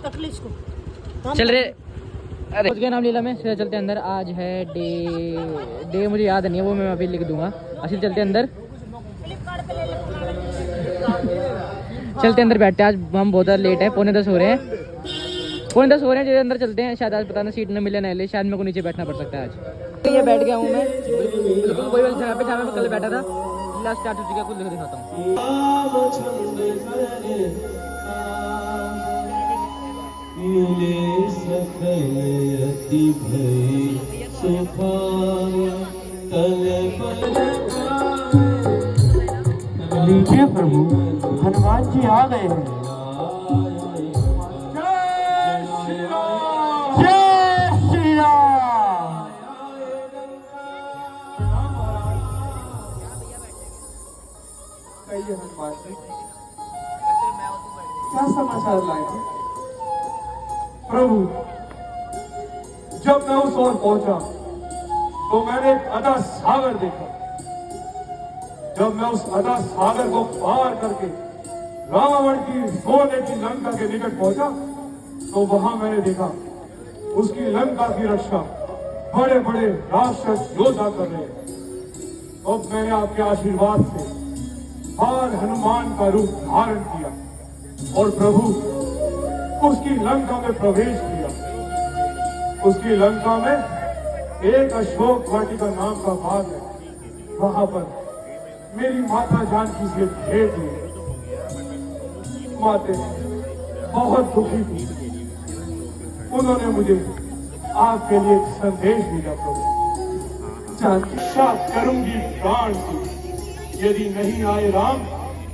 तकलीफ को चल रहे। अरे उसके नाम लीला में सीधा चलते अंदर। आज है डे मुझे याद नहीं है, वो मैं अभी लिख दूंगा। असल चलते अंदर, चलते अंदर बैठते हैं। आज हम बहुत लेट है, पौने 10 हो रहे हैं। जो अंदर चलते हैं। शायद आज पता नहीं सीट न मिले ना ले, शायद मेरे को नीचे बैठना पड़ सकता है आज। ये बैठ गया हूँ मैं बिल्कुल वही वाली जगह पे जहाँ मैं कल बैठा था। लास्ट स्टार्ट हो चुका है, कुछ दिखाता हूँ। लीजिए प्रभु, हनुमान जी आ गए हैं। जय श्री राम। कहिए हनुमान जी, क्या समाचार लाए हैं? प्रभु, जब मैं उस ओर पहुंचा तो मैंने एक अथाह सागर देखा। जब मैं उस अथाह सागर को पार करके रावण की सोने की लंका के निकट पहुंचा तो वहां मैंने देखा उसकी लंका की रक्षा बड़े बड़े राक्षस योद्धा कर रहे हैं। अब मैंने आपके आशीर्वाद से बाल हनुमान का रूप धारण किया और प्रभु उसकी लंका में प्रवेश किया। उसकी लंका में एक अशोक वाटिका नाम का बाग है। वहां पर मेरी माता जानकी से भेंट हुई। माते बहुत दुखी थी। उन्होंने मुझे आपके लिए एक संदेश भेजा। प्रभु, रक्षा करूंगी प्राण की, यदि नहीं आए राम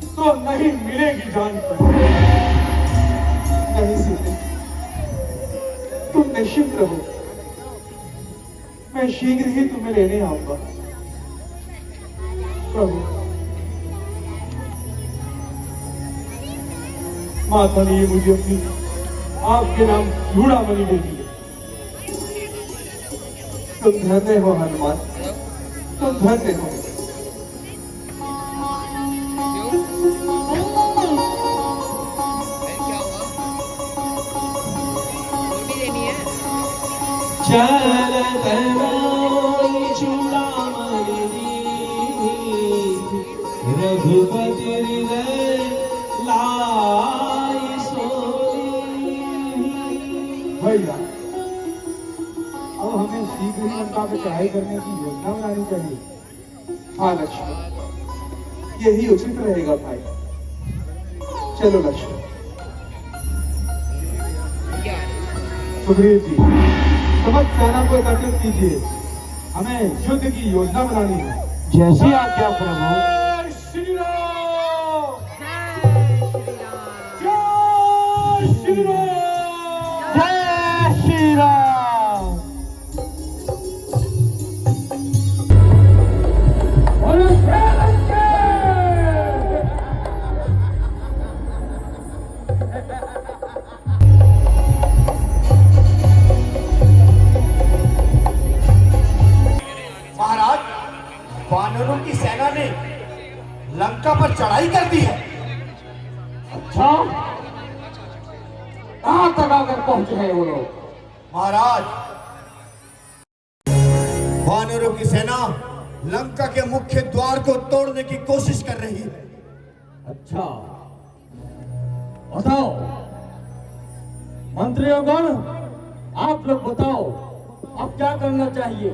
तो नहीं मिलेगी जानकी। नहीं सीते, तुम निश्चिंत रहो, मैं शीघ्र ही तुम्हें लेने आऊंगा। प्रभु, माता ने ये मुझे अपनी आपके नाम चूड़ामणि दे दी। तुम धन्य हो हनुमान, तुम धन्य हो। रघुपति हृदय लाई सोई। भैया, अब हमें शीघ्र ही लंका पे चढ़ाई करने की योजना बनानी चाहिए। हाँ लक्ष्मण, यही उचित रहेगा भाई। चलो लक्ष्मण। सुग्रीव जी, समस्त सेना को एकत्रित कीजिए, हमें युद्ध की योजना बनानी है। जैसी आज्ञा प्रभु। जय श्री राम। जय श्री राम। जय श्री राम। महाराज, वानरों की सेना ने लंका पर चढ़ाई कर दी है। अच्छा, कहां तक आकर पहुंचे हैं वो लोग? महाराज, वानरों की सेना लंका के मुख्य द्वार को तोड़ने की कोशिश कर रही है। अच्छा, बताओ मंत्रियोगण, आप लोग बताओ अब क्या करना चाहिए?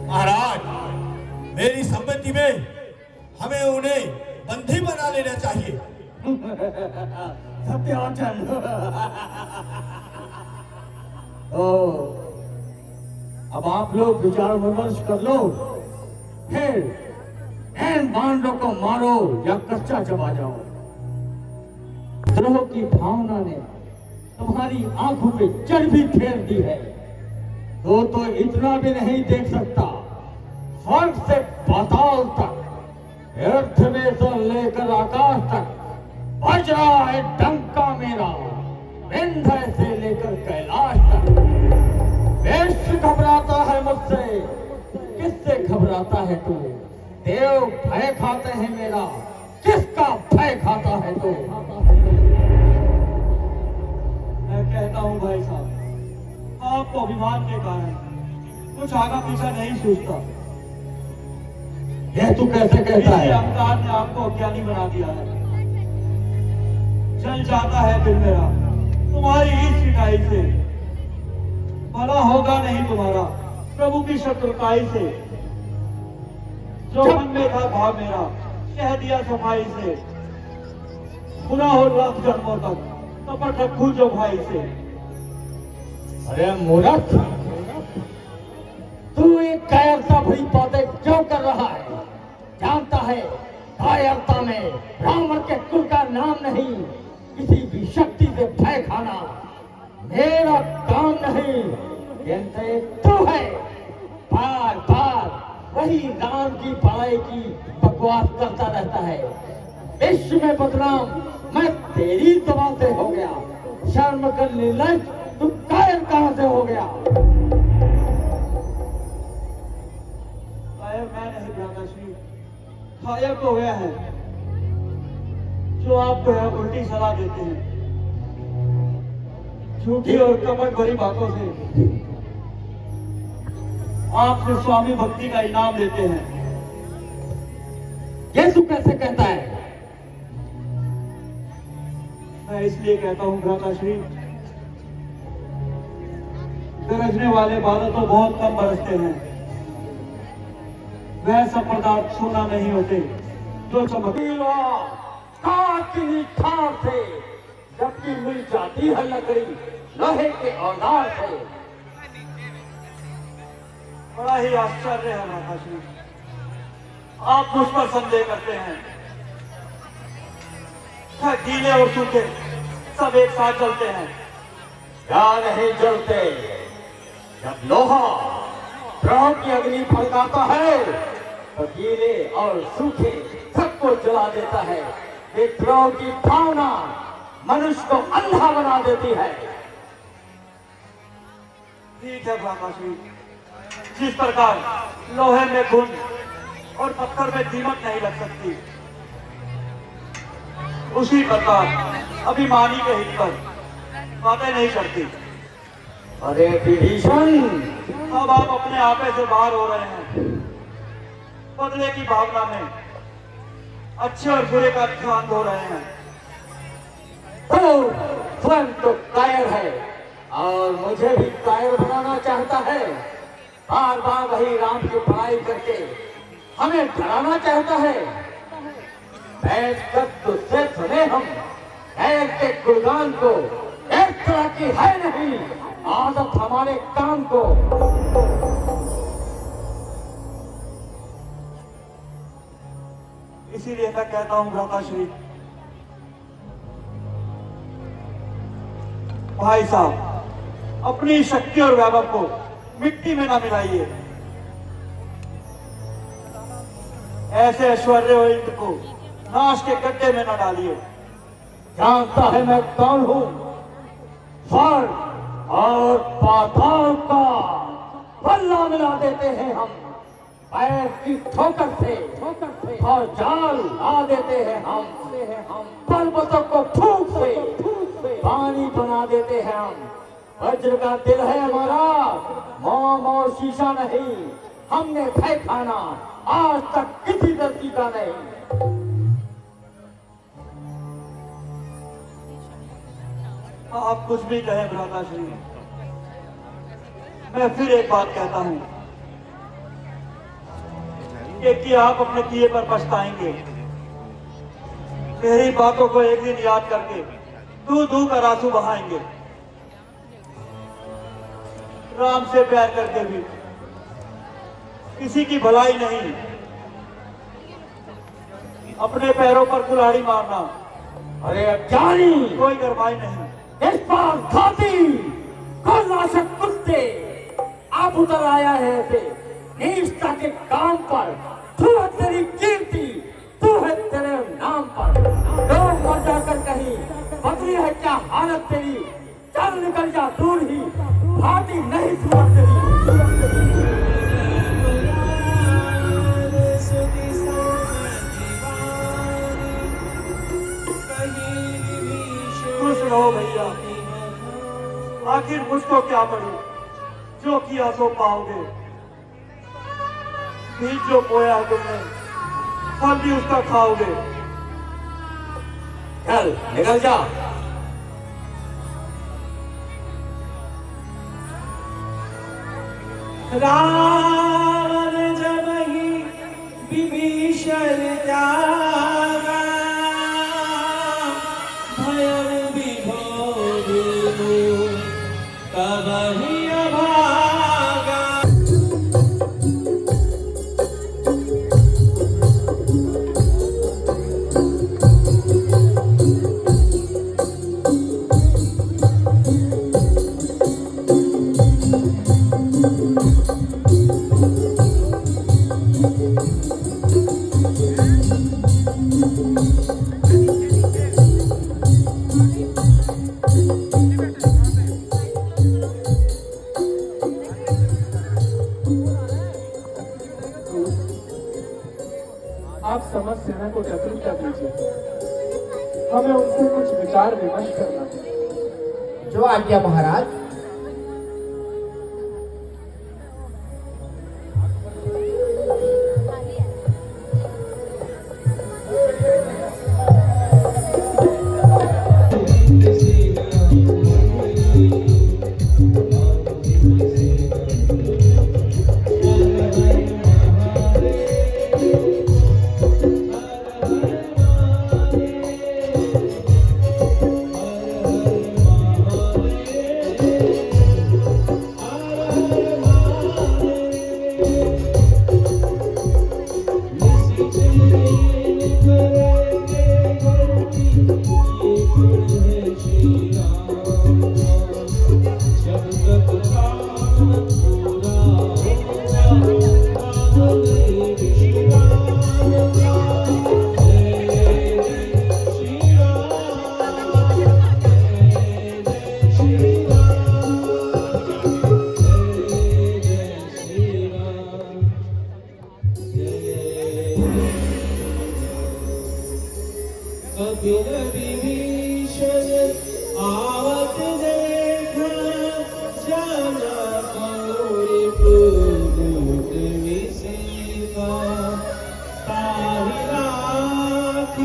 महाराज, मेरी सम्मति में हमें उन्हें बंदी बना लेना चाहिए। सत्याचन। ओ, अब आप लोग विचार विमर्श कर लो, फिर इन बांडों को मारो या कच्चा चबा जाओ। द्रोह की भावना ने तुम्हारी आंखों पे चर्बी फेर दी है। तो इतना भी नहीं देख सकता, स्वर्ग से पाताल तक, अर्थ में से लेकर आकाश तक बज रहा है डंका मेरा, विंध्य से लेकर कैलाश तक। देश घबराता है मुझसे, किससे घबराता है तू? देव भय खाते हैं मेरा, किसका भय भय खाता है तो। मैं कहता हूँ भाई साहब, आपको अभिमान के कारण कुछ आगा पीछा नहीं सूझता। यह तू कैसे कहता इसलिए है? अवतार ने आपको अज्ञानी बना दिया है। चल जाता है दिल मेरा तुम्हारी इस शिकाई से, भला होगा नहीं तुम्हारा प्रभु की शत्रुताई से। जो मन में था भाव मेरा कह दिया सफाई से, खुदा हो लाख जन्मों तक कपट रखूं जो भाई से। अरे मूर्ख, तू एक कायरता भरी बातें क्यों कर रहा है? जानता है कायरता में रावण के कुल का नाम नहीं, किसी भी शक्ति से भय खाना मेरा काम नहीं। कहते तू है बार बार वही राम की भलाई की बकवास करता रहता है। विश्व में बदनाम मैं तेरी दवा से हो गया, शर्म कर निर्लज तू कायर कहां से हो गया? कायर मैं नहीं भ्राता श्री, कायर तो वह है जो आपको यह उल्टी सलाह देते हैं, झूठी और कपट भरी बातों से आपसे स्वामी भक्ति का इनाम लेते हैं। ये तू कैसे कहता है? मैं इसलिए कहता हूँ भ्राता श्री, गरजने वाले बादल तो बहुत कम बरसते हैं, वह सब पदार्थ सोना नहीं होते जो चमकते। ठार से जबकि मिल जाती है लकड़ी लोहे के औजार से। बड़ा ही आश्चर्य है भ्राता श्री, आप मुझ पर संदेह करते हैं। गीले और सूखे सब एक साथ चलते हैं। क्या नहीं जलते? जब लोहा प्रभु की अग्नि भड़काता है तो गीले और सूखे सबको जला देता है। विद्रोह की भावना मनुष्य को अंधा बना देती है। ठीक है भ्राता श्री, जिस प्रकार लोहे में घुन और पत्थर में दीमक नहीं लग सकती, उसी प्रकार अभिमानी के हित पर बातें नहीं चलती। अरे विभीषण, अब आप अपने आपे से बाहर हो रहे हैं। बदले की भावना में अच्छे और बुरे का ध्यान धो रहे हैं। तो स्वयं तो कायर है और मुझे भी कायर बनाना चाहता है। बार बार वही राम की पढ़ाई करके हमें डराना चाहता है। बैठ कर तुझसे सुने हम कैर के गुणगान को, एक तरह की है नहीं आदत हमारे काम को। इसीलिए मैं कहता हूं भ्राता श्री, भाई साहब अपनी शक्ति और वैभव को मिट्टी में ना मिलाइए। ऐसे ऐश्वर्य और इंद्र को नाश के गड्ढे में न डालिए। जानता है मैं कौन हूँ? स्वर्ग और पाताल का पल्ला मिला देते हैं हम। पैर की ठोकर से और जाल ला देते हैं हम। पर्वतों को फूंक से पानी बना देते हैं हम। वज्र का दिल है हमारा, मोम और शीशा नहीं। हमने भय खाना आज तक किसी धरती का नहीं। आप कुछ भी कहें भ्राता श्री, मैं फिर एक बात कहता हूं कि आप अपने किए पर पछताएंगे। मेरी बातों को एक दिन याद करके दू दू कर आंसू बहाएंगे। राम से प्यार करके भी किसी की भलाई नहीं, अपने पैरों पर कुल्हाड़ी मारना अरे अज्ञानी, कोई गरमाई नहीं। इस बार घाती नाशक कुत्ते आप उतर आया है ऐसे नीचता के काम पर। तू है तेरी कीर्ति, तू है तेरे नाम पर। लोग मर जाकर कहीं बदली है क्या हालत तेरी? चल निकल जा दूर ही, भाती नहीं सूरत तेरी। रहो भैया, आखिर मुझको क्या पड़ी, जो किया सो पाओगे। बीज जो बोया तुमने, फल भी उसका खाओगे। चल निकल जा। रावण जब ही विभीषण त्यागा, भयं विभोर तब ही अभागा। आप समझ सेना को जागरूक कर दीजिए, हमें उनसे कुछ विचार विमर्श करना है। जो आज्ञा महाराज। विभीषण आवत देखा, जाना गौरी पूत विषेका। ताहि लाख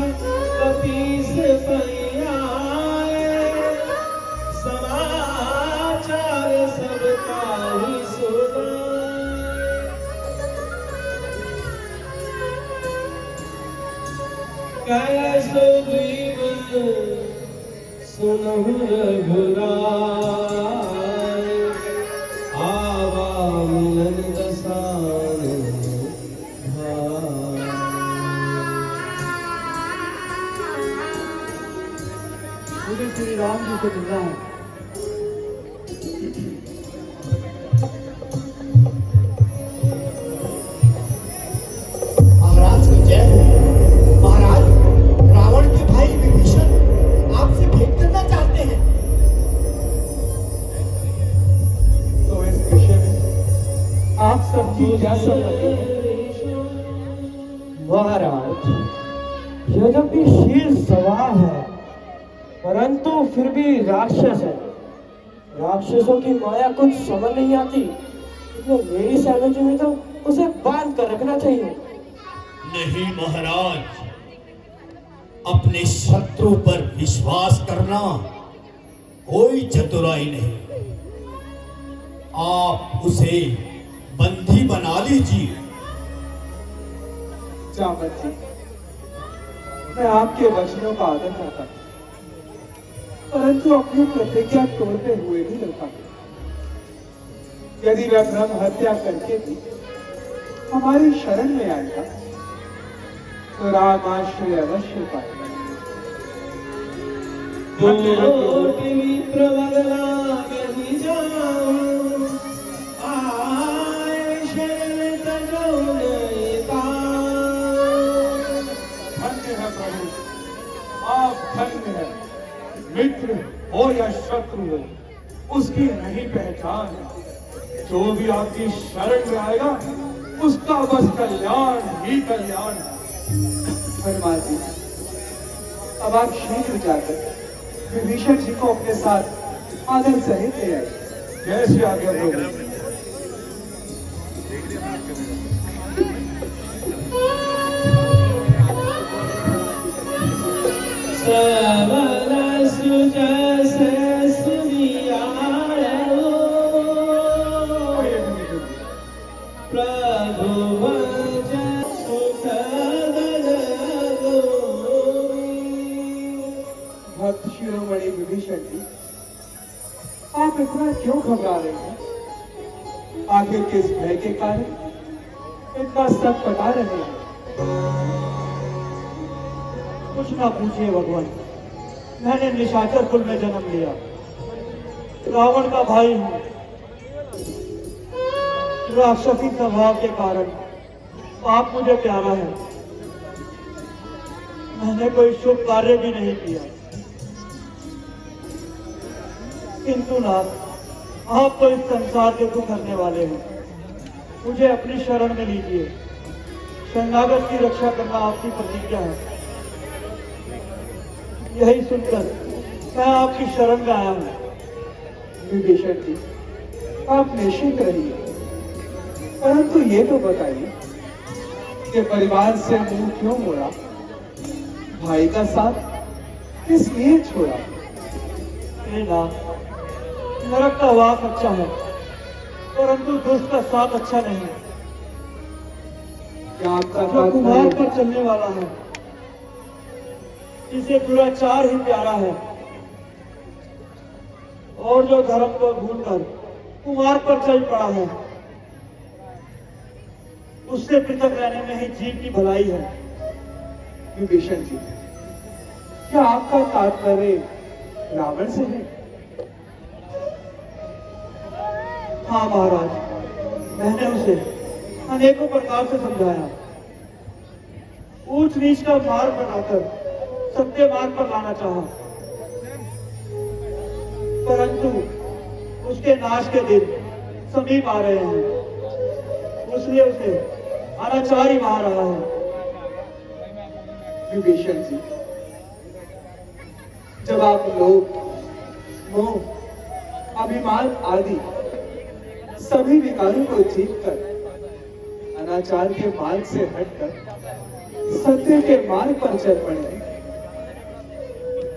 कपीस पैयाए, समाचार सब ताहि सुनाए। कैसो द्वीप सुनहु रघुराय, आवा मिलन दसान भाई। मुझे श्री राम जी से मिलना है। महाराज की जय हो। महाराज, रावण के भाई विभीषण आपसे भेंट करना चाहते हैं। तो इस विषय में आप सबकी क्या सहमति है? महाराज, यद्यपि शील सवार है, परंतु फिर भी राक्षस है। राक्षसों की माया कुछ समझ नहीं आती, इसलिए मेरी सहमति में तो उसे बांध कर रखना चाहिए। नहीं महाराज, अपने शत्रु पर विश्वास करना कोई चतुराई नहीं। आप उसे बंदी बना लीजिए। जामवंत जी, मैं आपके वचनों का आदर करता हूं, परंतु अपनी प्रतिज्ञा तोड़ते हुए नहीं रह पाते। यदि वह ब्रह्म हत्या करके भी हमारी शरण में आएगा तो रामाश्रय अवश्य पाएगा। धन्य है प्रभु, आप धन्य है। मित्र हो या शत्रु हो, उसकी नहीं पहचान है। जो भी आपकी शरण में आएगा उसका बस कल्याण ही कल्याण है। हनुमान जी, अब आप शीघ्र जाकर विभीषण जी को अपने साथ आदर सहित ले आए। जैसी आज्ञा प्रभु। भक्त शिरोमणि विभीषण जी, आप इतना क्यों घबरा रहे हैं? आखिर किस भय के कारण इतना सब बता रहे हैं? कुछ ना पूछिए भगवान, मैंने निशाचर कुल में जन्म लिया, रावण का भाई हूँ। राक्षसी स्वभाव के कारण पाप मुझे प्यारा है। मैंने कोई शुभ कार्य भी नहीं किया, किंतु नाथ, आप तो इस संसार के दुख करने वाले हैं। मुझे अपनी शरण में लीजिए। शरणागत की रक्षा करना आपकी प्रतिज्ञा है। यही सुनकर मैं आपकी शरण में आया हूँ। विभीषण जी, आप निश्चिंत रहिए, परंतु ये तो बताइए कि परिवार से मुंह क्यों मोड़ा? भाई का साथ किस लिए छोड़ा? हे नाथ, नरक का वास अच्छा है, परंतु दुष्ट का साथ अच्छा नहीं। क्या आपका जो कुमार पर चलने वाला है, जिसे दुराचार ही प्यारा है, और जो धर्म को भूलकर कुमार पर चल पड़ा है, उससे पृथक रहने में ही जीव की भलाई है। विभीषण जी, क्या आपका तात्पर्य रावण से है? हाँ महाराज, मैंने उसे अनेकों प्रकार से समझाया, ऊंच नीच का मार्ग बनाकर सत्य मार्ग पर लाना चाहा, परंतु उसके नाश के दिन समीप आ रहे हैं, इसलिए उसे अनाचार ही मार रहा है। विभीषण जी, जब आप लोग मोह, अभिमान आदि सभी विकारों को जीतकर अनाचार के मार्ग से हटकर सत्य के मार्ग पर चल पड़े,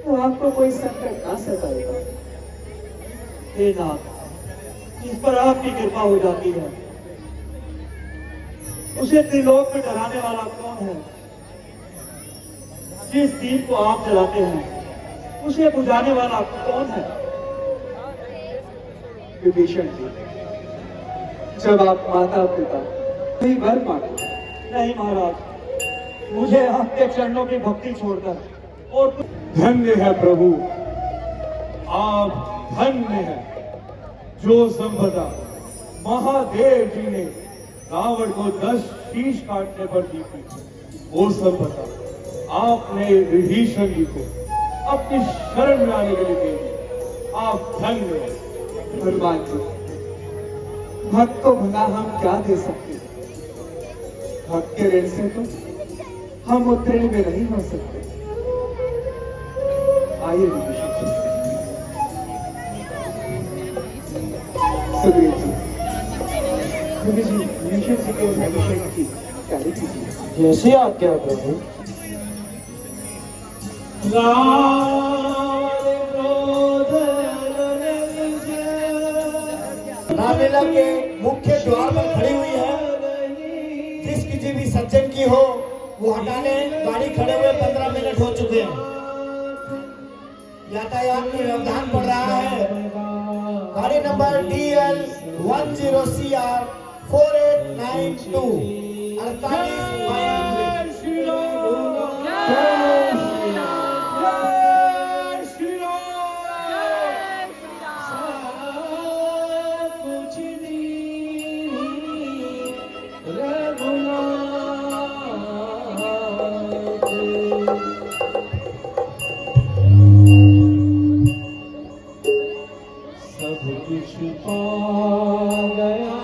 तो आपको कोई संकट ना सताएगा। हे नाथ, इस पर आपकी कृपा हो जाती है। उसे त्रिलोक में डराने वाला कौन है? जिस दीप को आप जलाते हैं, उसे बुझाने वाला कौन है? विभीषण जी, जब आप माता पिता कई वर मांगो। नहीं महाराज, मुझे आपके चरणों की भक्ति छोड़कर और धन्य है प्रभु, आप धन्य हैं। जो संपदा महादेव जी ने रावण को 10 शीश काटने पर दी थी, वो संपदा आपने विभीषण जी को अपनी शरण में आने के लिए दे दी। आप धन्य हैं। हनुमान जी, भक्त को भला हम क्या दे सकते? भक्त के ऋण से तो हम उत्तीर्ण में नहीं हो सकते। आइए विभीषण जी। सुग्रीव जी, विभीषण जी के अभिषेक की तैयारी कीजिए। जैसी आज्ञा प्रभु। रामलीला के मुख्य द्वार पर खड़ी हुई है। जिस किसी भी सज्जन की हो वो हटाने, गाड़ी खड़े हुए 15 मिनट हो चुके हैं। यातायात में व्यवधान पड़ रहा है। गाड़ी नंबर DL 10CR 4892 48 गया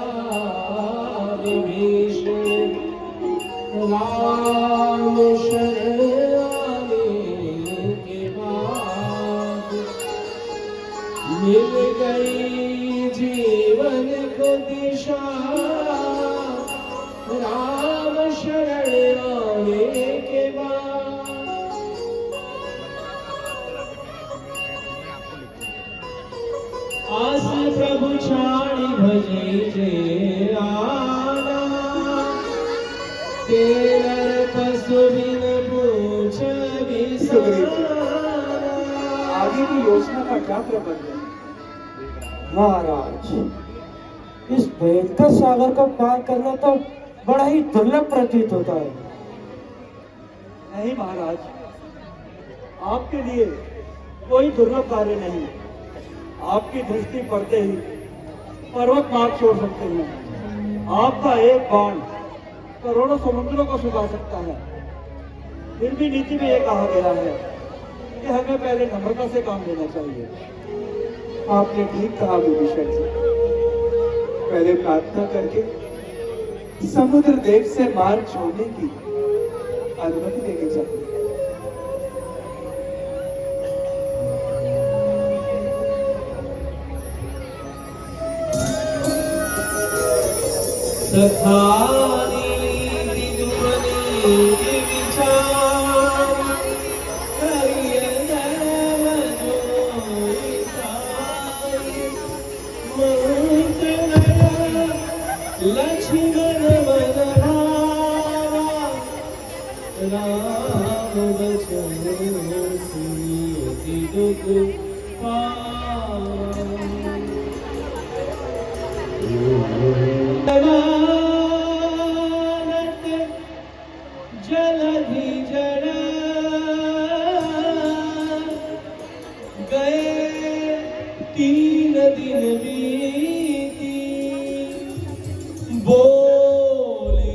विभीषण राम प्रभु छाणी भजई जे आना तेरा पशु बिन पूछ आगे की योजना का क्या प्रबंध है? महाराज, इस भयंकर सागर को पार करना तो बड़ा ही दुर्लभ प्रतीत होता है। नहीं महाराज, आपके लिए कोई दुर्लभ कार्य नहीं। आपकी दृष्टि पड़ते ही पर्वत मार्ग छोड़ सकते हैं। आपका एक बाण करोड़ों समुद्रों को सुखा सकता है। फिर भी नीति में यह कहा गया है कि हमें पहले नम्रता से काम लेना चाहिए। आपने ठीक कहा विभीषण जी, पहले प्रार्थना करके समुद्र देव से मार्ग छोड़ने की अनुमति देनी चाहिए। लक्ष्मण राम बचन सुनिति दुख जलधि जड़ गए 3 दिन बीती बोले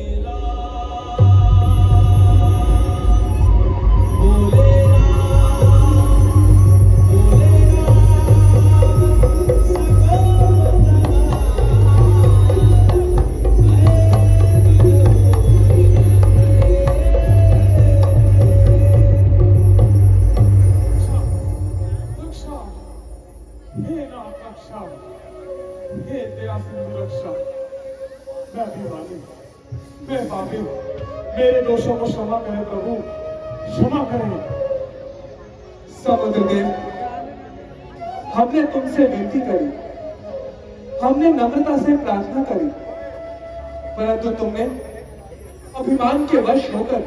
मेरे दोषों को क्षमा करें प्रभु, क्षमा करें। समुद्र देव, हमने तुमसे विनती करी, हमने नम्रता से प्रार्थना करी, परंतु तुमने अभिमान के वश होकर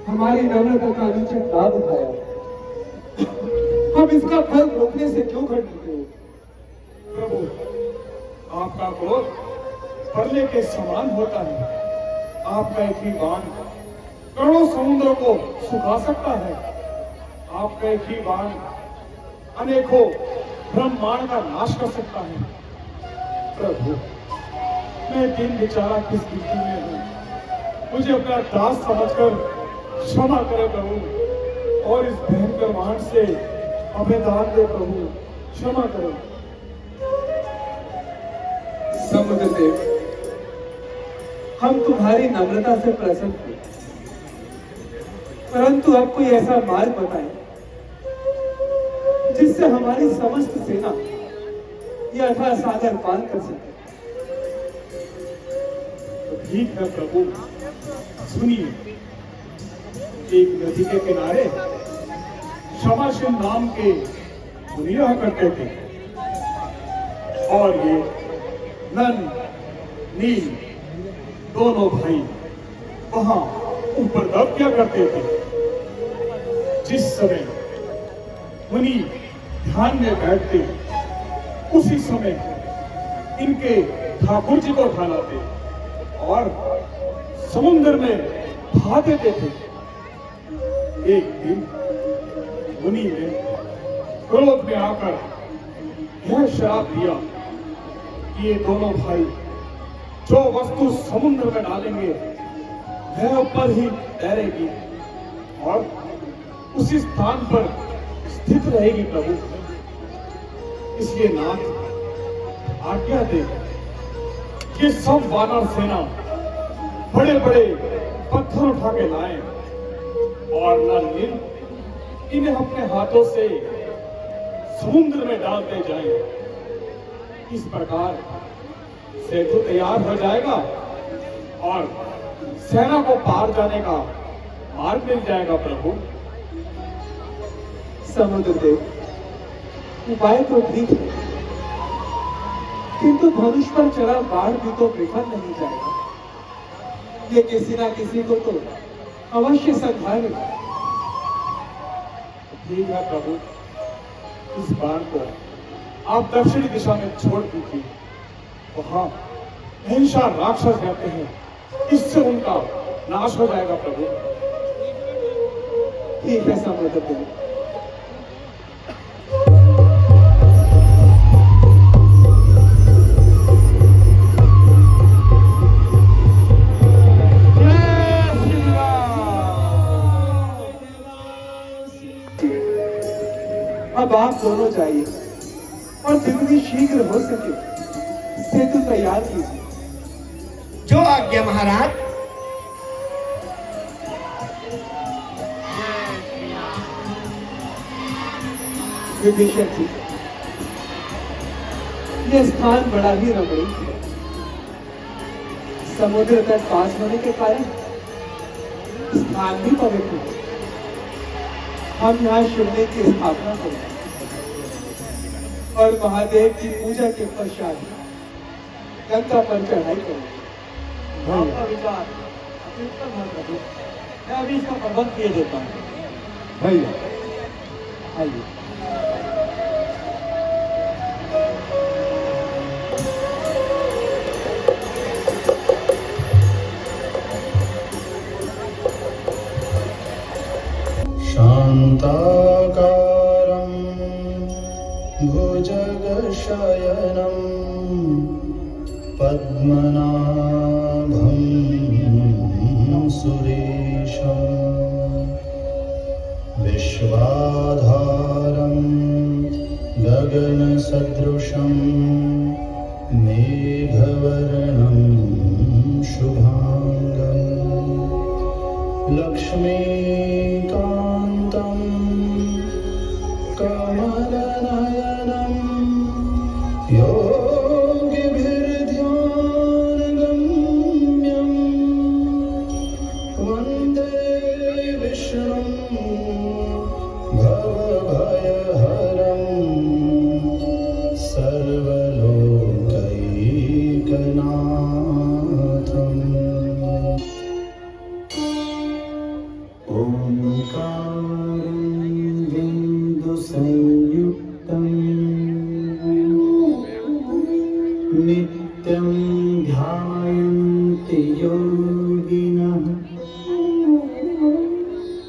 हमारी नम्रता का अनुचित लाभ उठाया। हम इसका फल रोकने से क्यों खड़ते हो? प्रभु, आपका क्रोध परले के समान होता है। आपका एक ही बाण करोड़ों समुद्रों को सुखा सकता है। आपका एक ही बाण अनेकों ब्रह्मांड का नाश कर सकता है। प्रभु, मैं दिन बेचारा किस स्थिति में हूँ, मुझे अपना दास समझकर क्षमा करे प्रभु, और इस भयंकर बाण से अभेदान दे प्रभु, क्षमा करो। समुद्र देव, हम तुम्हारी नम्रता से प्रसन्न हैं, परंतु अब कोई ऐसा मार्ग बताएं जिससे हमारी समस्त सेना यह अथाह सागर पार कर सके। तो ठीक है प्रभु, सुनिए। एक नदी के किनारे क्षमाशील नाम के मुनि रहा करते थे, और ये नन नील दोनों भाई वहां ऊपर दब क्या करते थे। जिस समय मुनि ध्यान में बैठते, उसी समय इनके ठाकुर जी को उठा लाते और समुद्र में बहा देते थे। एक दिन मुनि ने क्रोध में आकर यह श्राप दिया कि ये दोनों भाई जो वस्तु समुद्र में डालेंगे वह ऊपर ही तैरेगी और उसी स्थान पर स्थित रहेगी प्रभु। इसलिए नाथ आज्ञा दे कि सब वानर सेना बड़े बड़े पत्थर उठा के लाएं और नल नील इन्हें अपने हाथों से समुद्र में डालते जाएं। इस प्रकार सेतु तैयार हो जाएगा और सेना को पार जाने का मार्ग मिल जाएगा प्रभु। समुद्र देव, उपाय तो ठीक है, किंतु धनुष पर चला बाण भी तो विफल नहीं जाएगा। ये किसी ना किसी को तो अवश्य संभालेगा। ठीक है प्रभु, इस बाण को आप दक्षिणी दिशा में छोड़ दीजिए। वहां हिंसा राक्षस रहते हैं, इससे उनका नाश हो जाएगा प्रभु। ठीक है समुद्र। अब आप दोनों जाइए और जितनी शीघ्र हो सके सेतु तैयार कीजिए। जो आज्ञा महाराज। विभीषण जी, यह स्थान बड़ा ही रमणीय है। समुद्र तट पास होने के कारण स्थान भी पवित्र है। हम यहाँ शिवलिंग की स्थापना करेंगे और महादेव की पूजा के पश्चात गंगा पर चढ़ाई करेंगे। आपका विचार अत्युत्तम है प्रभु। मैं अभी इसका प्रबंध किए देता हूँ। भैया आइए। शान्ताकारं भुजगशयनं पद्मनाभं सुरेशं विश्वाधारं गगनसदृशं मेघवर्णं शुभाङ्गं लक्ष्मीकान्तं कमलनयनं योगिभिर्ध्यानगम्यं वन्दे विष्णुं भवभयहरं सर्वलोकैकनाथम् ओंकारं बिन्दुसंयुक्तं नित्यं ध्यायन्ति योगिनः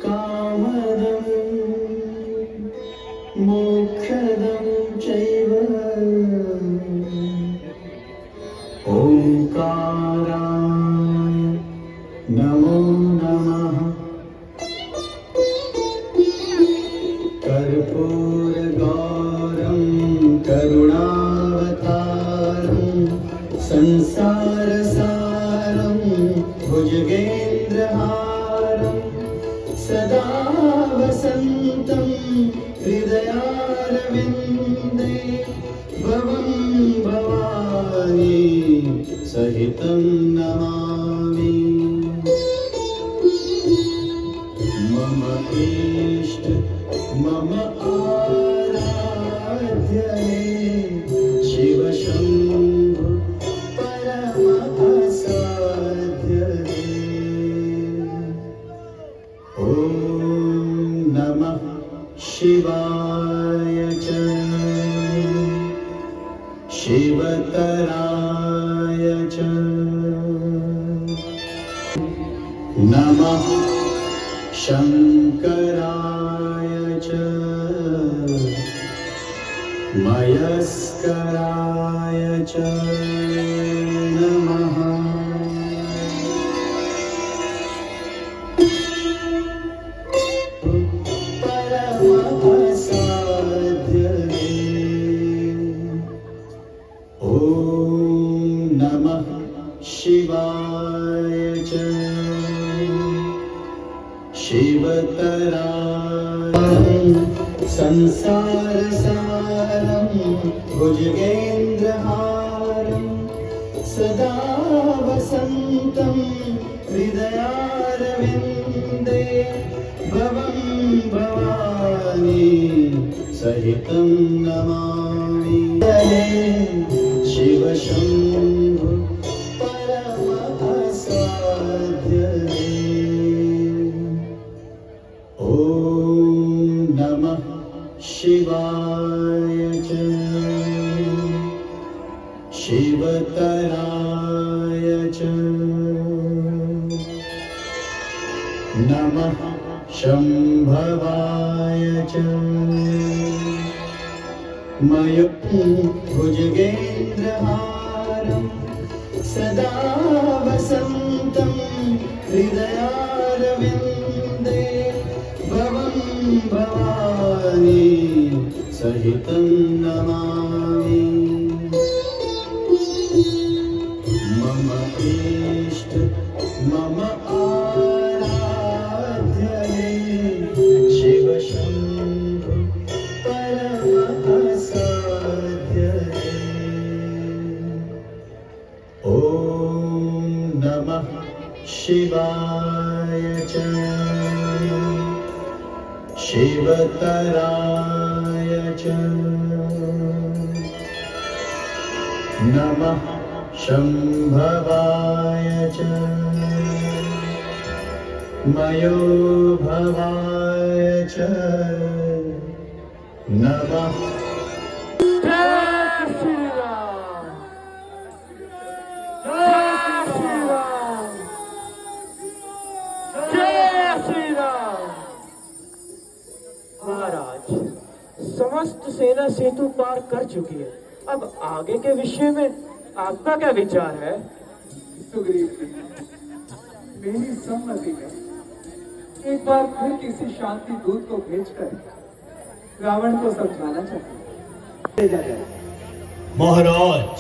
कामदं मोक्षदं चैव ओंकाराय नमो नमः। कर्पूरगौरं करुणावतारं संसारसारं भुजगेन्द्रहारं सदा वसन्तं हृदयारविन्दे भवं भवानी सहितं नमामि। मम इष्ट मम आराध्य शिव शंभु परम असाध्य ओम नमः शिवाय च शिवतराय च नमः शंकराय च मयस्कराय च नमः। परमसाध्यवे ॐ नमः शिवाय च शिवतराय संसारसारं भुजगेन्द्रहारं सदा वसन्तं हृदयारविन्दे भवं भवानी सहितं नमामि। शिव शिव शंभु परम असाध्य देव। ओम नमः शिवाय च शिवतराय च नमः शंभवाय च मयूखभुजगेन्द्रहारं सदा वसन्तं हृदयारविन्दे भवं भवानी सहितं नमामि। मम इष्ट मम आराध्य शिव शंभु परम असाध्य। ओम नमः शिवाय च शिवतराय च नमः शंभवाय च मयोभवाय च नमः। जय श्री राम, जय श्री राम, जय श्री राम। महाराज, समस्त सेना सेतु पार कर चुकी है। अब आगे के विषय में आपका क्या विचार है? सुग्रीव जी, मेरी सम्मति है एक बार फिर किसी शांति दूत को भेजकर रावण को समझाना चाहिए। महाराज,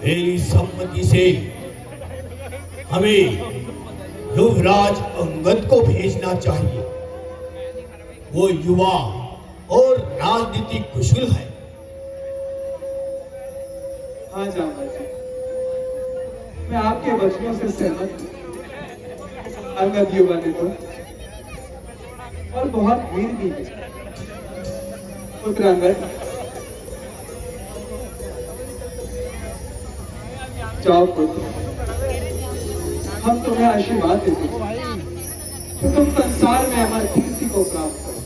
मेरी सम्मति से हमें युवराज अंगद को भेजना चाहिए। वो युवा और राजनीतिक कुशल है। हाँ जामवंत जी, मैं आपके वचनों से सहमत हूँ। अंगद युवा ने तो और बहुत वीर भी है। पुत्र अंगद, जाओ पुत्र, हम तुम्हें आशीर्वाद देते हैं कि तुम संसार में अमर कीर्ति को प्राप्त करो।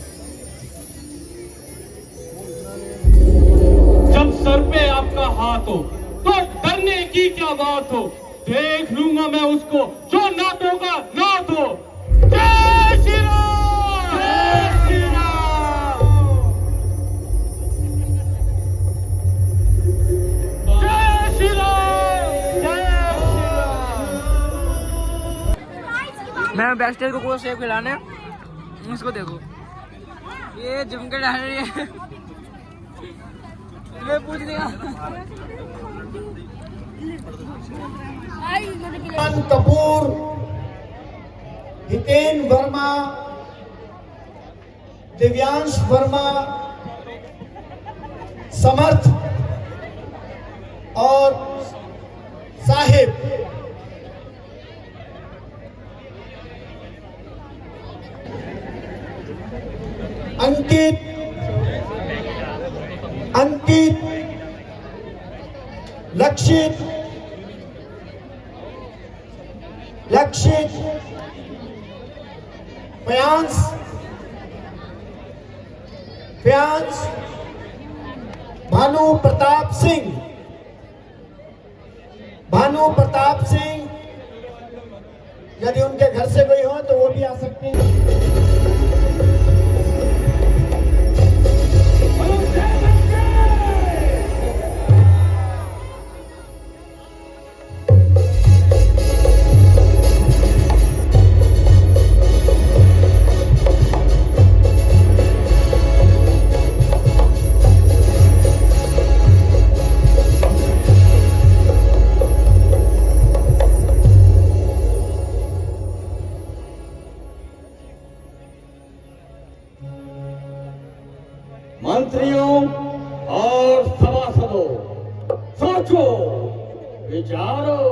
जब सर पे आपका हाथ हो तो डरने की क्या बात हो। देख लूंगा मैं उसको जो नाटों का नाथ हो। जय श्री राम, जय श्री राम, जय श्री राम, जय श्री राम। मैं बैस्टर को सेब खिलाने, इसको देखो ये झुमके डाल रही है। मैं पूछ दिया कपूर, हितेन वर्मा, दिव्यांश वर्मा, समर्थ और साहिब अंकित, लक्षित, प्यांस, भानु प्रताप सिंह, यदि उनके घर से कोई हो तो वो भी आ सकते हैं। मंत्रियों और सभासदों, सोचो, विचारो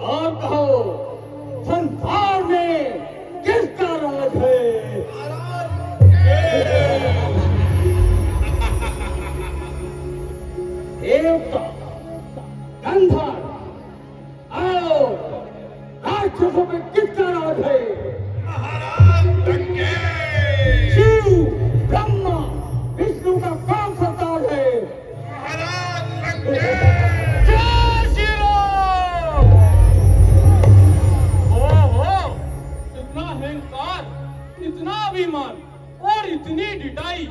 और कहो, संसार में किसका राज है? देवता, और इतनी डिटाई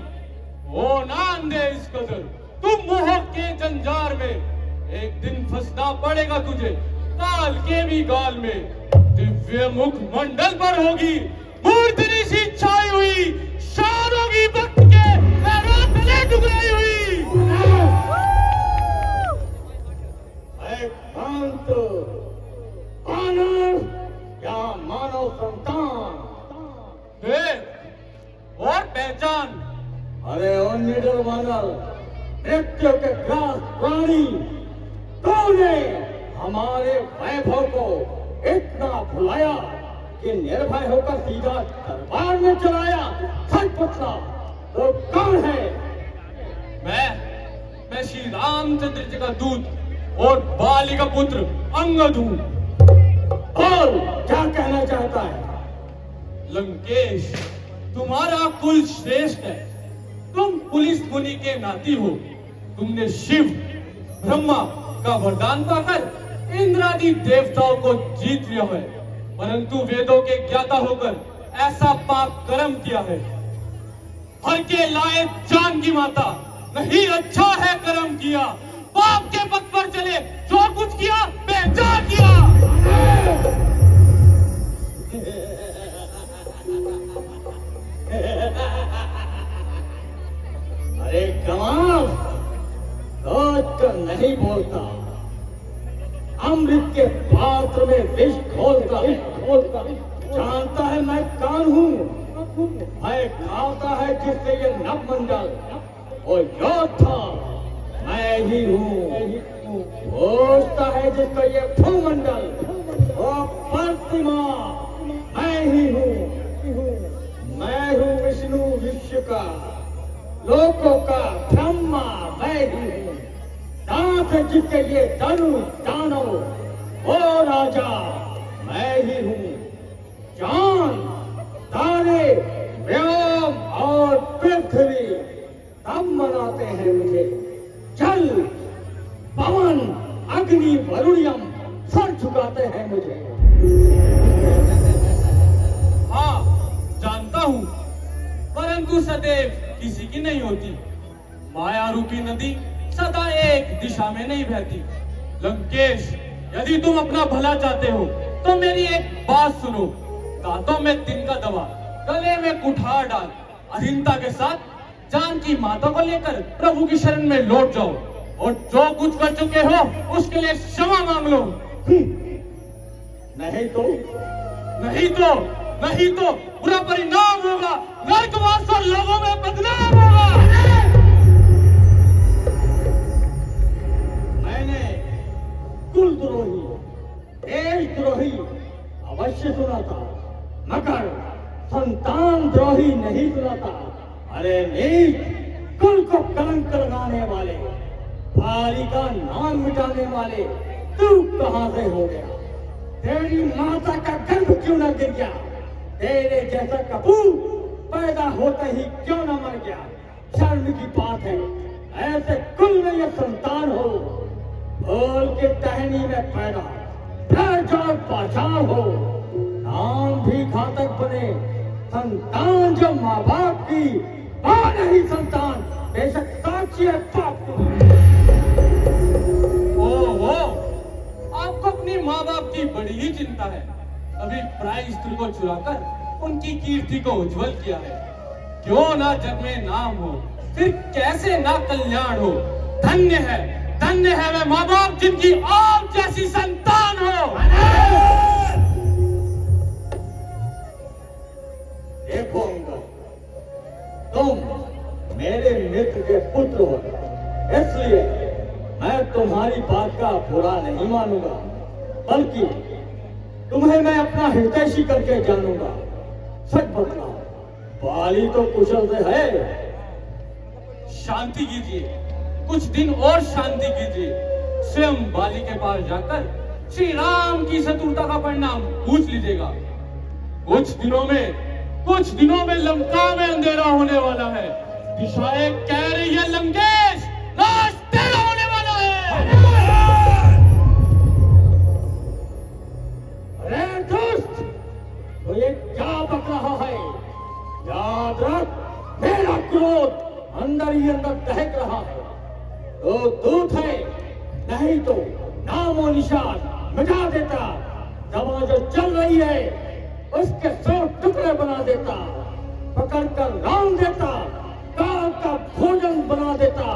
वो ना अंधे इस कदर तुम मोह के जंजार में एक दिन फंसना पड़ेगा तुझे काल के भी गाल में दिव्य मुख मंडल पर होगी मूर्तिनी सी छाई हुई शान होगी भक्त के पैरों तले टुकराई हुई भ्रांत मानव या मानव संतान देख और पहचान अरे ओ निडर मानव मृत्यु के ग्रास प्राणी तूने हमारे वैभव को इतना भुलाया कि निर्भय होकर सीधा दरबार में चलाया सच पुछना वो कौन है मैं श्री रामचंद्र जी का दूत और बाली का पुत्र अंगद हूँ और क्या कहना चाहता है लंकेश तुम्हारा कुल श्रेष्ठ है तुम पुलिस मुनि के नाती हो तुमने शिव ब्रह्मा का वरदान पाकर इंद्रादि देवताओं को जीत लिया है परंतु वेदों के ज्ञाता होकर ऐसा पाप कर्म किया है हर के लाए जान की माता नहीं अच्छा है कर्म किया पाप के पथ पर चले जो कुछ किया बेजार किया अरे कमाल सोच कर नहीं बोलता अमृत के पात्र में विष घोलता जानता है मैं कौन हूँ मैं खाता है जिससे ये नवमंडल वो योद्धा मैं ही हूँ सोचता है जिसका ये भूमंडल वो प्रतिमा मैं ही हूँ मैं हूँ विष्णु विश्व का लोकों का ब्रह्मा मैं ही हूँ दांत जिसके ये धनु दानो वो राजा मैं ही हूँ जान तारे व्योम और पृथ्वी तब मनाते हैं मुझे जल पवन अग्नि वरुणियम सर झुकाते हैं मुझे हाँ जानता हूँ परंतु सदैव किसी की नहीं होती माया रूपी नदी सदा एक दिशा में नहीं बहती लंकेश यदि तुम अपना भला चाहते हो तो मेरी एक बात सुनो दांतों में तिनका दबा गले में कुठार डाल अहिंसा के साथ जानकी माता को लेकर प्रभु की शरण में लौट जाओ और जो कुछ कर चुके हो उसके लिए क्षमा मांग लो नहीं तो नहीं तो बुरा परिणाम होगा नरकवास और लोगों में बदनाम होगा मैंने कुलद्रोही देशद्रोही अवश्य सुना था मगर संतान द्रोही नहीं सुना था अरे नीच कुल को कलंक लगाने वाले बाली का नाम मिटाने वाले तू कहां से हो गया तेरी माता का गर्भ क्यों न गिर गया तेरे जैसा कपूर पैदा होते ही क्यों न मर गया शर्म की बात है ऐसे कुल में ये संतान हो भोल के टहनी में पैदा भ्रज और पाचार हो नाम भी घातक बने संतान जो माँ बाप की और नहीं संतान बेशक साक्षी है पाप ओहो आपको अपनी माँ बाप की बड़ी ही चिंता है अभी प्राय स्त्री को चुराकर उनकी कीर्ति को उज्जवल किया है क्यों ना जग में नाम हो फिर कैसे ना कल्याण हो धन्य है वे माँ बाप जिनकी आप जैसी संतान हो देखो तुम मेरे मित्र के पुत्र हो इसलिए मैं तुम्हारी बात का बुरा नहीं मानूंगा बल्कि तुम्हें मैं अपना हितैषी करके जानूंगा सच बताओ बाली तो कुशल से है शांति कीजिए कुछ दिन और शांति कीजिए स्वयं बाली के पास जाकर श्री राम की शत्रुता का परिणाम पूछ लीजिएगा कुछ दिनों में लंका में अंधेरा होने वाला है दिशाएं कह रही है लंकेश नाश तेरा होने वाला है अरे दोस्त तो ये क्या बक रहा है याद रख तुम्हारी अंदर दहक रहा है वो दूत है, नहीं तो नामो निशान मिटा देता। दवा जो चल रही है उसके 100 टुकड़े बना देता, पकड़ कर राम देता, काल का भोजन बना देता,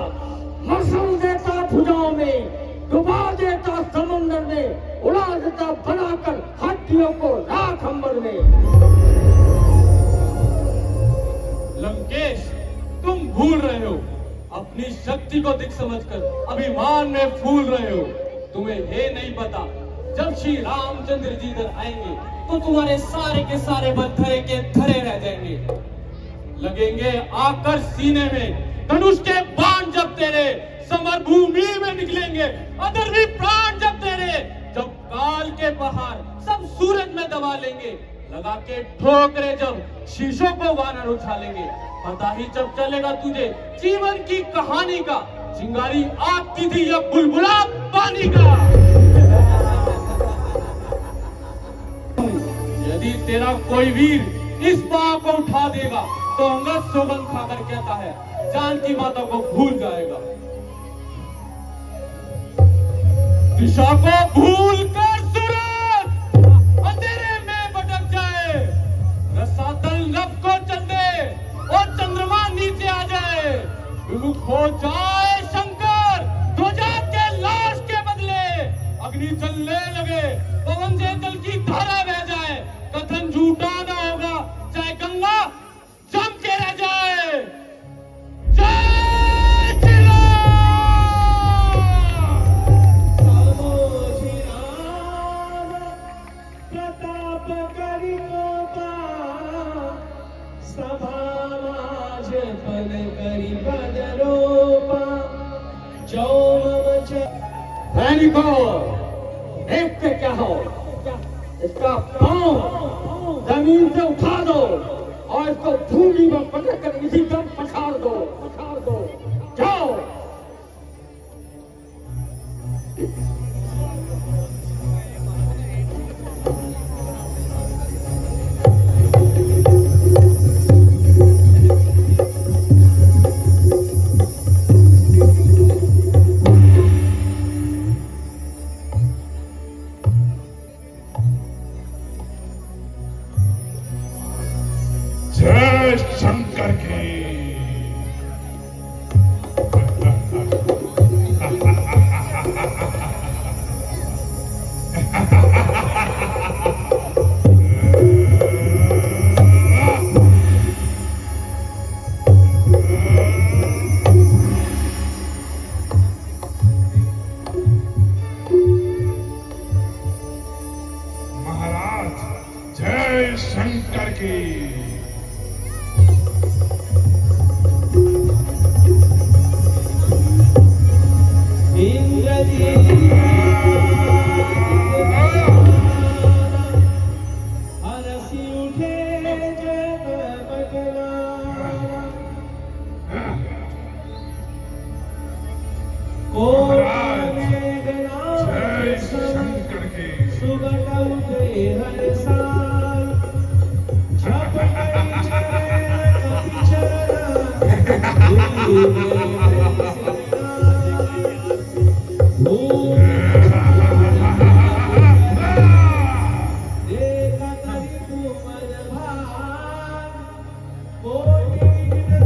मसल देता भुजाओं में, डुबा देता समुद्र में, उड़ा देता बनाकर हाथियों को राख अंबर में। लंकेश, तुम भूल रहे हो, अपनी शक्ति को दिख समझकर अभिमान में फूल रहे हो। तुम्हें ये नहीं पता, जब श्री रामचंद्र जी इधर आएंगे तो तुम्हारे सारे के सारे बल धरे के धरे रह जाएंगे। लगेंगे आकर सीने में धनुष के बाण, जब तेरे समर भूमि में निकलेंगे अधर्मी प्राण, जब तेरे, जब काल के पहाड़ सब सूरज में दबा लेंगे, लगा के ठोकरे जब शीशों को वानर उछालेंगे। पता ही जब चलेगा तुझे जीवन की कहानी का, चिंगारी आग की थी या बुलबुला पानी का। यदि तेरा कोई वीर इस पांव को उठा देगा तो अंगद सौगंध खाकर कहता है जानकी माता को भूल जाएगा। दिशा को भूल कर सूरज अंधेरे में भटक जाए, रसातल नभ को चल दे और चंद्रमा नीचे आ जाए, विमुख हो जाए शंकर ध्वजा के लाश के बदले, अग्नि जलने लगे पवन से जल की धारा बह जाए, कथन झूठा ना होगा चाहे गंगा जम के रह जाए। जय श्री राम। प्रताप करी कोपा, सभा माझ पल करी बदरोपा, सैनिकों, देखते क्या हो, इसका पांव जमीन से उठा दो और इसको भूमि में पटक कर इसी दम पछाड़ दो, पछाड़ दो। जाओ। जय शंकर की। महाराज जय शंकर की।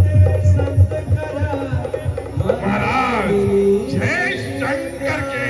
जय शंकर की। महाराज जय शंकर के।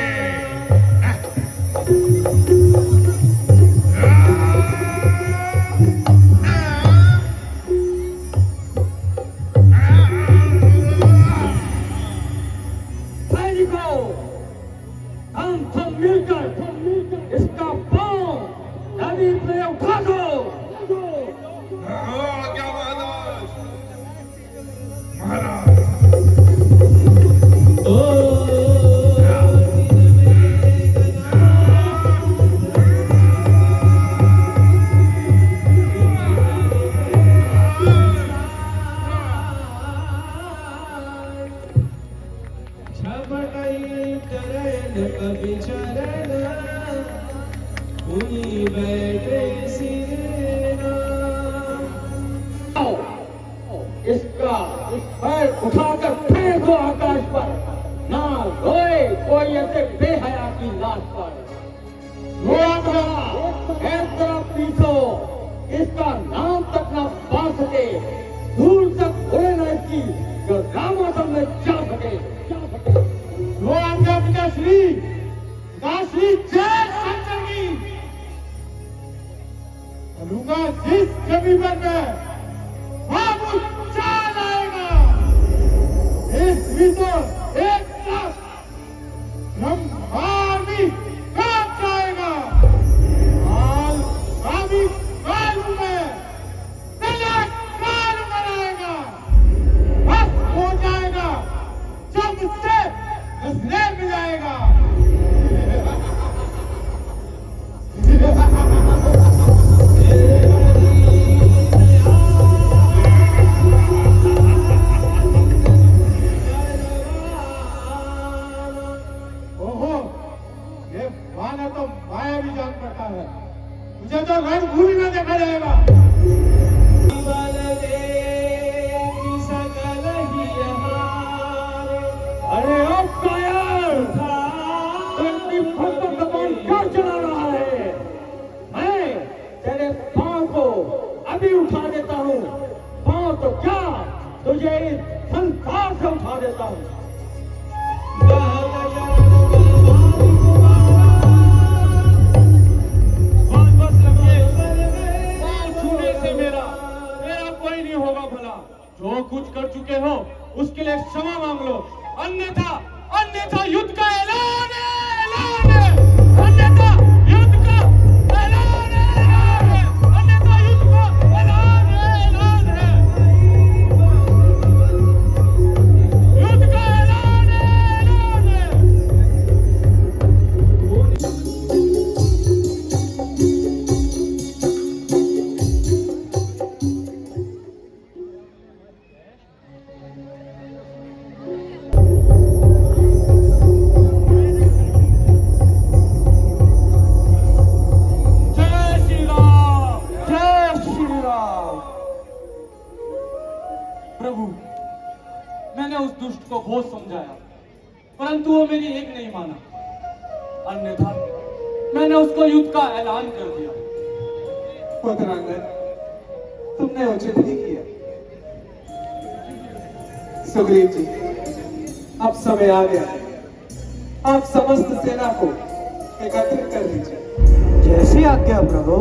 इसका पैर उठाकर फेंको आकाश पर, ना रोए कोई ऐसे बेहया की लाश पर। एक तरफ पीछो, इसका नाम तक न पा सके, दूर तक उड़े न इसकी जो रामासम में जा सके। वो आज्ञा पिताश्री, काशी जय शंकर की। चलूंगा जिस जमी पर मैं, बाबू चाल आएगा। इस भीतर एक साथ ब्रह्मांड भी कांप जाएगा। काल कामी काल में तिलक काल बनाएगा, बस हो जाएगा जब उससे नजरे मिलाएगा। ओहो, ये माना तो माया भी जान पड़ता है, मुझे तो रणभूमि में देखा जाएगा। अरे अब कायर, तू इतनी भयंकर जबान क्या चला रहा है? मैं तेरे पांव को अभी उठा देता हूँ। पांव तो क्या, तुझे इस संसार से उठा देता हूँ। छूने से मेरा कोई नहीं होगा भला। जो कुछ कर चुके हो उसके लिए क्षमा मांग लो, अन्यथा युद्ध का ऐलान है, ऐलान है। अन्यथा युद्ध का ऐलान है, ऐलान है। अन्यथा युद्ध का ऐलान है, ऐलान है। युद्ध का ऐलान है, ऐलान है। जय श्री राम, जय श्री राम। प्रभु, मैंने उस दुष्ट को बहुत समझाया, परंतु वो मेरी एक नहीं माना। अन्यथा मैंने उसको युद्ध का ऐलान कर दिया। पुत्रांगद, तुमने उचित ही किया। सुग्रीव जी, अब समय आ गया, आप समस्त सेना को एकत्रित कर लीजिए। जैसी आज्ञा प्रभु।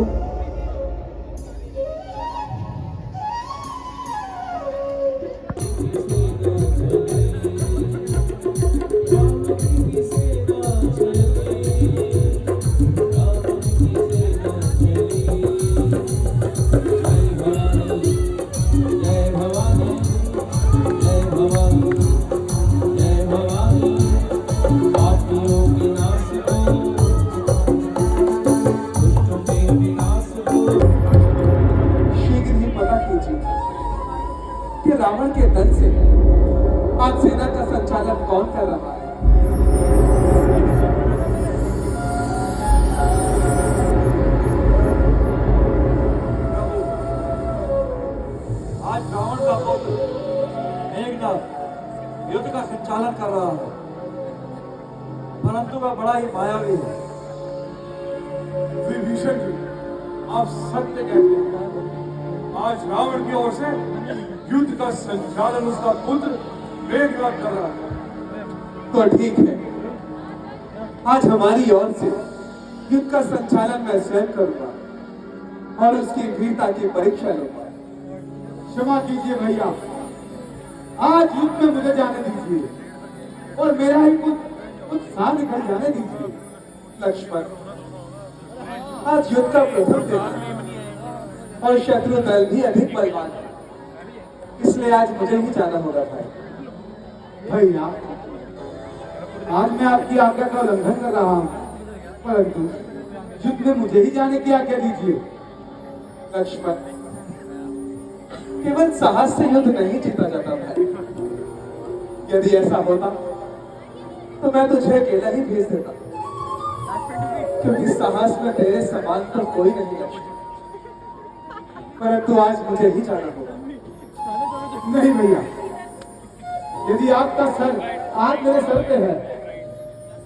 शीघ्र ही पता कीजिए कि रावण के दल से आज सेना का संचालन कौन कर रहा है। आज रावण का पुत्र मेघनाथ युद्ध का संचालन कर रहा है, परंतु वह बड़ा ही मायावी है। विभीषण जी, आप सत्य कहते हैं। आज रावण की ओर से युद्ध का संचालन उसका पुत्र मेघनाथ कर रहा है। तो ठीक है, आज हमारी ओर से युद्ध का संचालन मैं स्वयं करूंगा और उसकी वीरता की परीक्षा लूंगा। क्षमा कीजिए भैया, आज युद्ध में मुझे जाने दीजिए और मेरा ही उत्साह निकल जाने दीजिए। लक्ष्मण, आज युद्ध का प्रथम दिन है और शत्रु दल भी अधिक बलवान है, इसलिए आज मुझे ही जाना होगा भाई। भैया, आज मैं आपकी आज्ञा का उल्लंघन कर रहा हूँ, परंतु युद्ध में मुझे ही जाने की आज्ञा दीजिए। लक्ष्मण, केवल साहस से युद्ध नहीं जीता जाता भाई। यदि ऐसा होता तो मैं तुझे अकेला ही भेज देता, क्योंकि साहस में तेरे समान तो कोई नहीं लक्ष्मण। परंतु आज मुझे ही जाना होगा। नहीं भैया, यदि आपका सर आज मेरे सर पे है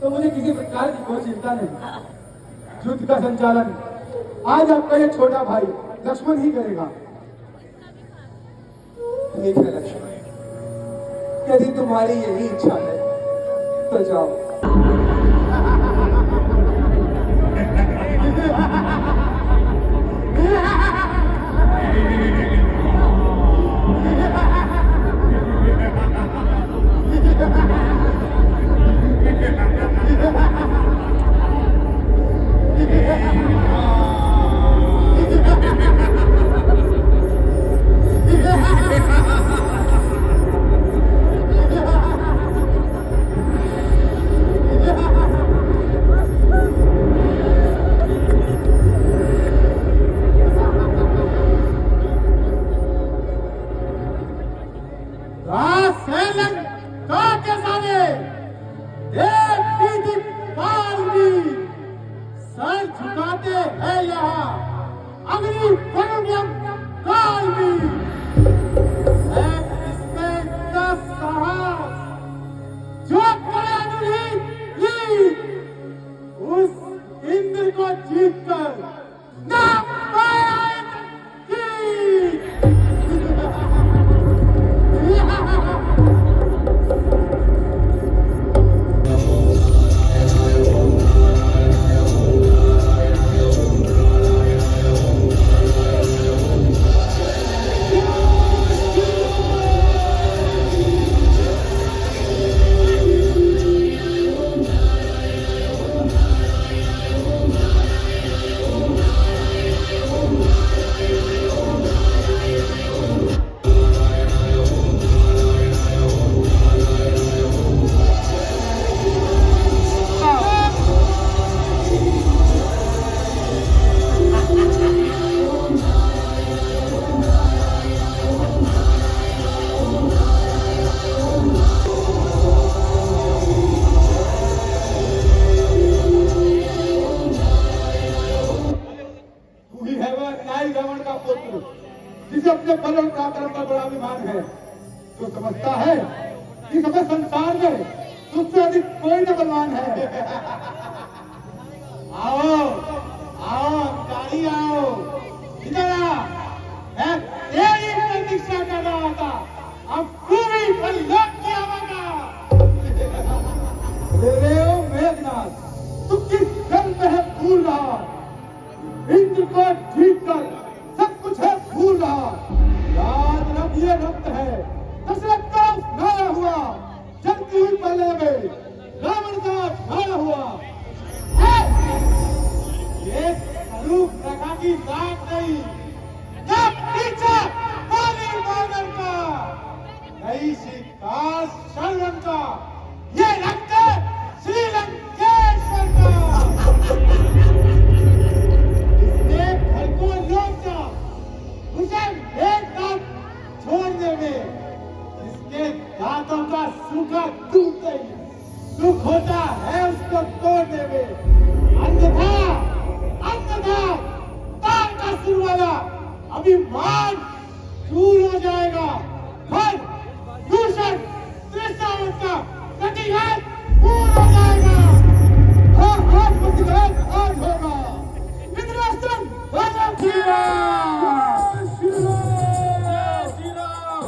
तो मुझे किसी प्रकार की कोई चिंता नहीं। युद्ध का संचालन आज आपका ये छोटा भाई लक्ष्मण ही करेगा। ठीक है लक्ष्मण, यदि तुम्हारी यही इच्छा है तो जाओ। सर झुकाते हैं यहाँ अग्नि वरुण्यम काल भी है इसमें का साहस जो करेगी उस इंद्र को जीतकर नाम पाएगी। जिसे अपने बल और पराक्रम का बड़ा अभिमान है, जो समझता है कि समय संसार में तुझसे अधिक कोई न बलवान है। आओ आओ गाड़ी आओ, इधर आ। मैं तेरी प्रतीक्षा कर रहा था, अब तू भी प्रयोग किया होगा। मेघनाथ, तू किस जन्म में है भूल रहा? इंद्र को जीत कर सब कुछ है भूल रहा। याद रख, ये रक्त है दशरथ का मारा हुआ, जलती हुई पहले में रावण का मारा हुआ। ये स्वरूप रखा की बात नहीं, जब पीछे काली बादल का नई शिकार शरण का, ये रक्त श्रीलंकेश्वर का। इसने घर को लौटा उसे एक दांत छोड़ने में, इसके दांतों का सूखा टूटते ही दुख होता है उसको तोड़ने में। अन्यथा तार का सुर वाला अभिमान दूर हो जाएगा। हर दूषण तृष्णावत का प्रतिघात दूर हो जाएगा। हर प्रतिघात आज होगा। इंद्रासन भगवान श्री राम, श्री राम, श्री राम।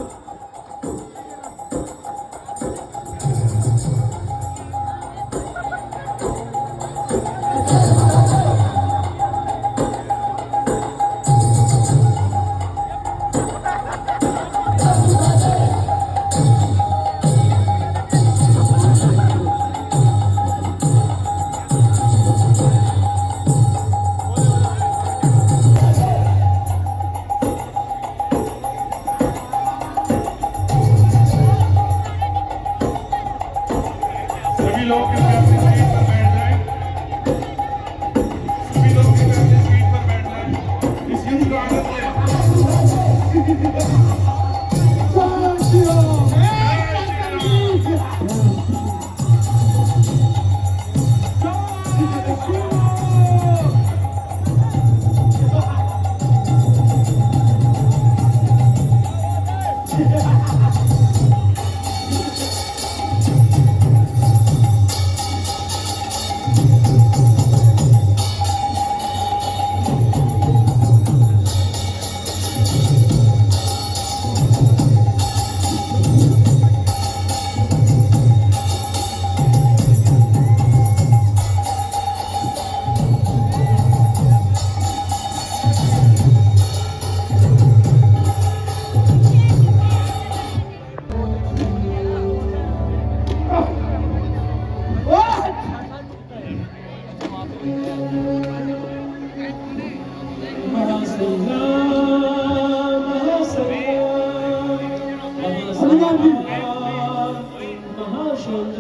हनुमान जी,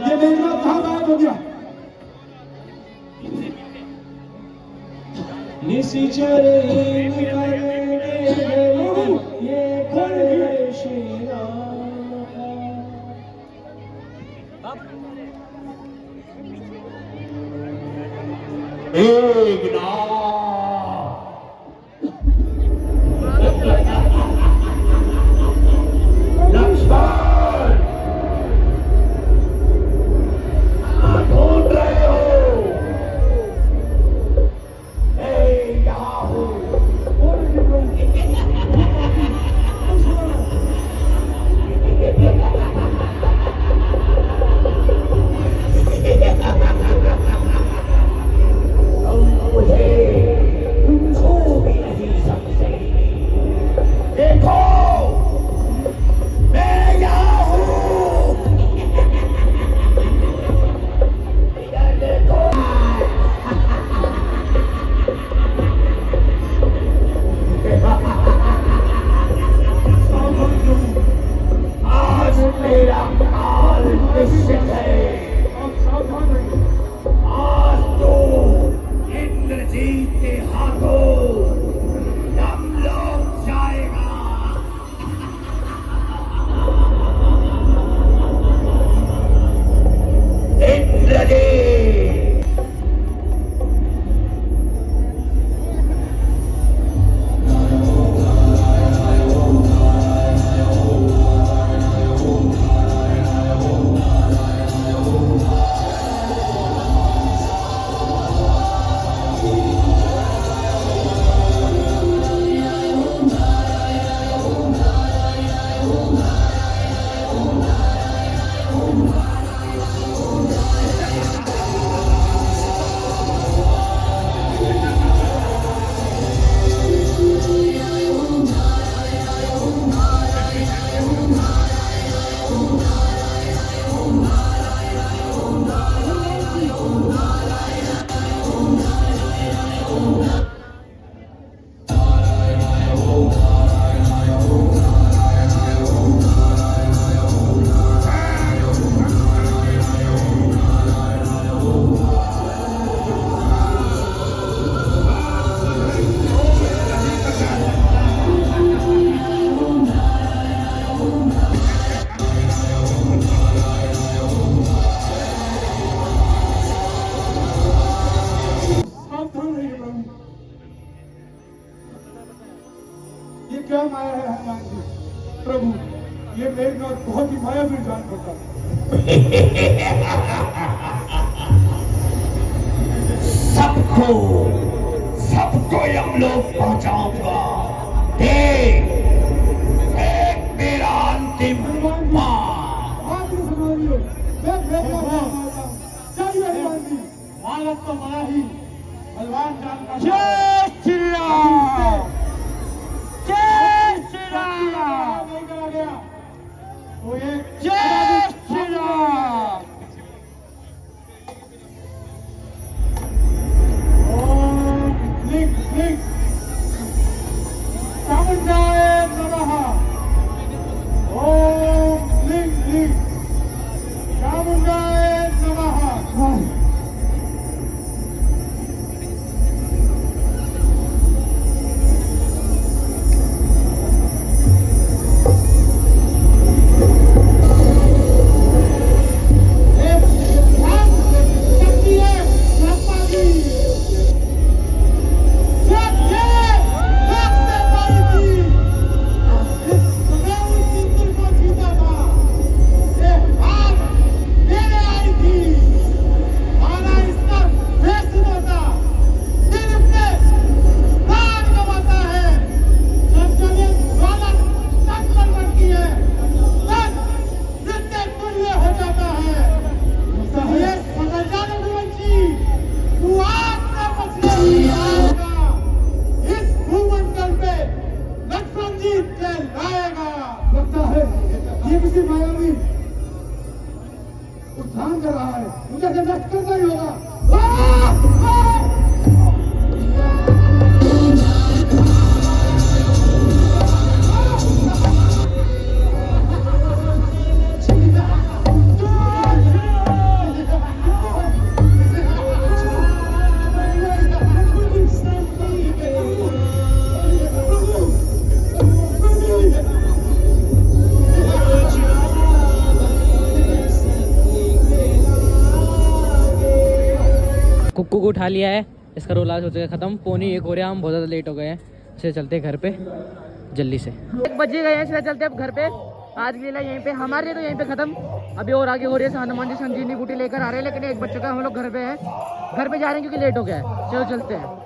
ये मेघनाथ कहाँ गायब हो गया? निशिचर ये करे श्री राम। ये क्या माया है हनुमान जी? प्रभु, ये मेघनाथ बहुत ही मायावी जान पड़ता सबको सबको हम लोग पहुंचाऊंगा। देख मेरा अंतिम मालक तो माया ही भगवान जान जय श्री राम, जय श्री राम, नहीं करा गया तो ये जय श्री राम। लिंक लिंक चामुंडाय नमः। ओम लिंक लिंक चामुंडाय नमः। ये किसी मायावी उत्थान कर रहा है, मुझे नष्ट करना ही होगा। बुक उठा लिया है, इसका रोल आज हो चुका है खत्म। 1:45 हो रहे हैं, हम बहुत ज़्यादा लेट हो गए हैं, इसलिए चलते हैं घर पे जल्दी से। 1 बजे गए हैं, इसलिए चलते हैं अब घर पे। आज के लिए यहीं पे हमारे लिए तो यहीं पे खत्म। अभी और आगे हो रही है, हनुमान जी संजीवनी बूटी लेकर आ रहे हैं, लेकिन 1 बज चुका है, हम लोग घर पे हैं। घर पे जा रहे हैं क्योंकि लेट हो गया है। चलो चलते हैं।